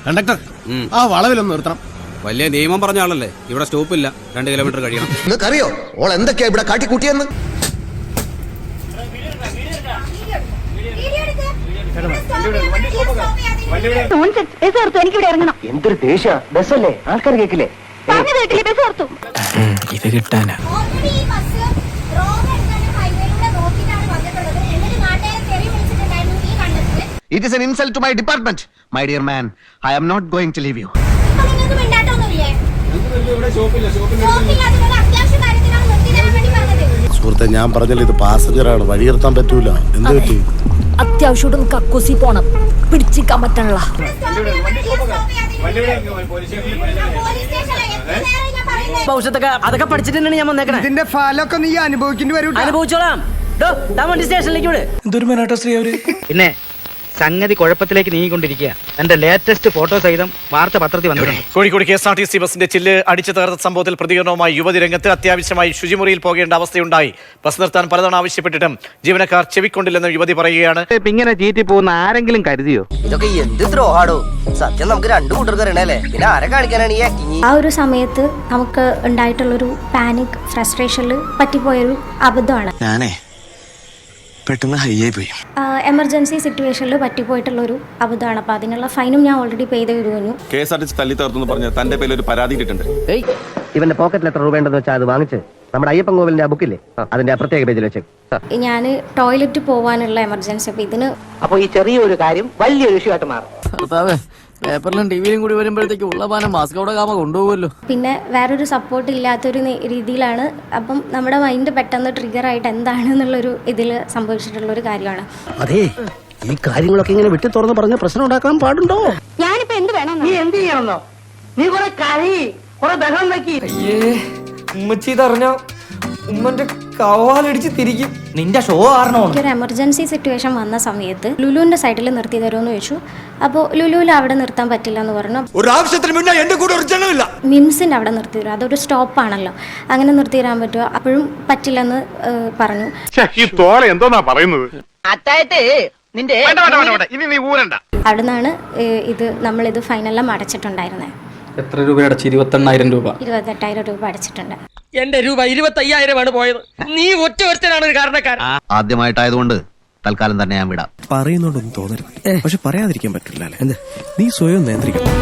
Conductor, ആ വളവിലൊന്ന് നിർത്തണം. വലിയ നിയമം പറഞ്ഞ ആളല്ലേ, ഇവിടെ സ്റ്റോപ്പില്ല, 2 കിലോമീറ്റർ കഴിയണം. നിനക്കറിയോ ഓൾ എന്തൊക്കെയാ ഇവിടെ കാട്ടിക്കൂട്ടിയെന്ന്? എന്തൊരു ദേഷ്യ, ബസ്സല്ലേ, ആൾക്കാർ കേക്കില്ലേ? ഇത് കിട്ടാനാ It is an insult to my department. My dear man, I am not going to leave you. സുഹൃത്തെ, ഞാൻ പറഞ്ഞല്ലോ ഇത് പാസഞ്ചറാണ്, വഴി നിർത്താൻ പറ്റൂല. എന്ത് പറ്റി? അത്യാവശ്യം കക്കൂസി പോണം, പിടിച്ചിക്കാൻ പറ്റണല്ല. ഭവിഷ്യത്തൊക്കെ അതൊക്കെ പഠിച്ചിട്ടാണ് ഞാൻ വന്നേക്കണേ. ഇതിന്റെ ഫലമൊക്കെ നീ അനുഭവിക്കേണ്ടി വരും. അനുഭവിച്ചോളാം. വണ്ടി സ്റ്റേഷനിലേക്ക് വിട്. എന്തൊരു മെനാട്ടോ ശ്രീ അവര്. പിന്നെ സംഗതി കുഴപ്പത്തിലേക്ക് നീങ്ങിക്കൊണ്ടിരിക്കുക. എന്റെ ലേറ്റസ്റ്റ് ഫോട്ടോ സഹിതം വാർത്ത പത്രത്തിൽ വന്നിട്ടുണ്ട്. കോഴിക്കോട് KSRTC ബസിന്റെ ചില്ല് അടിച്ചു തകർത്ത സംഭവത്തിൽ പ്രതികരണവുമായി യുവതി രംഗത്ത്. അത്യാവശ്യമായി ശുചിമുറിയിൽ പോകേണ്ട അവസ്ഥയുണ്ടായി. ബസ് നിർത്താൻ പലതവണ ആവശ്യപ്പെട്ടിട്ടും ജീവനക്കാർ ചെവിക്കൊണ്ടില്ലെന്ന് യുവതി പറയുകയാണ്. ഇങ്ങനെ ചീറ്റി പോകുന്ന ആരെങ്കിലും കരുതിയോ? ഇതൊക്കെ എന്ത് ദ്രോഹാടോ. സത്യം നമുക്ക് 2 കൂട്ടർക്ക് അറിയണല്ലേ, പിന്നെ ആരെ കാണിക്കാനാണ് ഈ ആക്ടിങ്? ആ ഒരു സമയത്ത് നമുക്ക് ഉണ്ടായിട്ടുള്ളൊരു പാനിക്, ഫ്രസ്ട്രേഷനിൽ പറ്റിപ്പോയൊരു അബദ്ധമാണ്. ഞാനേ പെട്ടെന്ന് ഹൈയായി പോയി. എമർജൻസി സിറ്റുവേഷനിൽ പറ്റിപ്പോയിട്ടുള്ളൊരു അബദ്ധമാണ്. അപ്പോൾ അതിനുള്ള ഫൈനും ഞാൻ ഓൾറെഡി പേ ചെയ്ത് കഴിഞ്ഞു. KSRTC തല്ലി തകർത്തു പറഞ്ഞ് തന്റെ പേരിൽ ഒരു പരാതി ഇട്ടിട്ടുണ്ട്. ഇവന്റെ പോക്കറ്റിൽ എത്ര രൂപ ഉണ്ടെന്ന് വെച്ചാൽ അത് വാങ്ങിച്ച് നമ്മുടെ അയ്യപ്പൻ കോവിലിന്റെ ബുക്കില്ലേ, അതിന്റെ പ്രത്യേക പേജിൽ വെച്ച്. ഞാൻ ടോയ്ലറ്റ് പോകാനുള്ള എമർജൻസി. അപ്പോൾ ഇതിന് അപ്പൊ ഈ ചെറിയൊരു കാര്യം വലിയൊരു ഇഷ്യൂ ആയിട്ട് മാറും. പേപ്പറിലും ടിവിയിലും കൂടി വരുമ്പോഴത്തേക്ക് ഉള്ള പാനം മാസ്കോടെ കാമ കൊണ്ടുപോകുമല്ലോ. പിന്നെ വേറൊരു സപ്പോർട്ട് ഇല്ലാത്തൊരു രീതിയിലാണ്. അപ്പം നമ്മുടെ മൈൻഡ് പെട്ടെന്ന് ട്രിഗർ ആയിട്ട് എന്താണെന്നുള്ളൊരു ഇതിൽ സംഭവിച്ചിട്ടുള്ളൊരു കാര്യമാണ്. അതെ, ഈ കാര്യങ്ങളൊക്കെ ഇങ്ങനെ വിട്ടു തുറന്ന് പറഞ്ഞ പ്രശ്നം ഉണ്ടാക്കാൻ പാടുണ്ടോ? ഞാനിപ്പോ എന്ത് വേണം? നീ എന്ത് ചെയ്യണമെന്നോ? നീ കുറെ കരയി, കുറെ ബഹളം വെക്കി. ഉമ്മച്ചി ഇതറിഞ്ഞ ഉമ്മന്റെ കവാലടിച്ച് തിരിക്കും. നിന്റെ ഷോ കാരണമാണ്. ഒരു എമർജൻസി സിറ്റുവേഷൻ വന്ന സമയത്ത് ലുലുവിന്റെ സൈഡിൽ നിർത്തി തരുമെന്ന് ചോദിച്ചു. അപ്പോൾ ലുലുവിൽ അവിടെ നിർത്താൻ പറ്റില്ല എന്ന് പറഞ്ഞു. ഒരു ആവശ്യത്തിന് മുന്നേ എന്റെ കൂടെ ഒരു ജനമില്ല. മിംസിന്റെ അവിടെ നിർത്തി തരും, അതൊരു സ്റ്റോപ്പാണല്ലോ, അങ്ങനെ നിർത്തി തരാൻ പറ്റുമോ? അപ്പോഴും പറ്റില്ലെന്ന് പറഞ്ഞു. എന്തോന്നാ പറയുന്നത്? അവിടെ നിന്നാണ് നമ്മളിത് ഫൈനലെല്ലാം അടച്ചിട്ടുണ്ടായിരുന്നത്. എത്ര രൂപ അടച്ചു? 28,000 രൂപ. 28,000 രൂപ അടച്ചിട്ടുണ്ട്. എന്റെ രൂപ 25,000 പോയത്. നീ ഒറ്റ ഒരുത്തനാണ് ഒരു കാരണക്കാരൻ. ആദ്യമായിട്ടായതുകൊണ്ട് തൽക്കാലം തന്നെ ഞാൻ വിടാം. പറയുന്നോണ്ടൊന്നും തോന്നരുത്, പക്ഷെ പറയാതിരിക്കാൻ പറ്റില്ല. നീ സ്വയം നിയന്ത്രിക്കണം.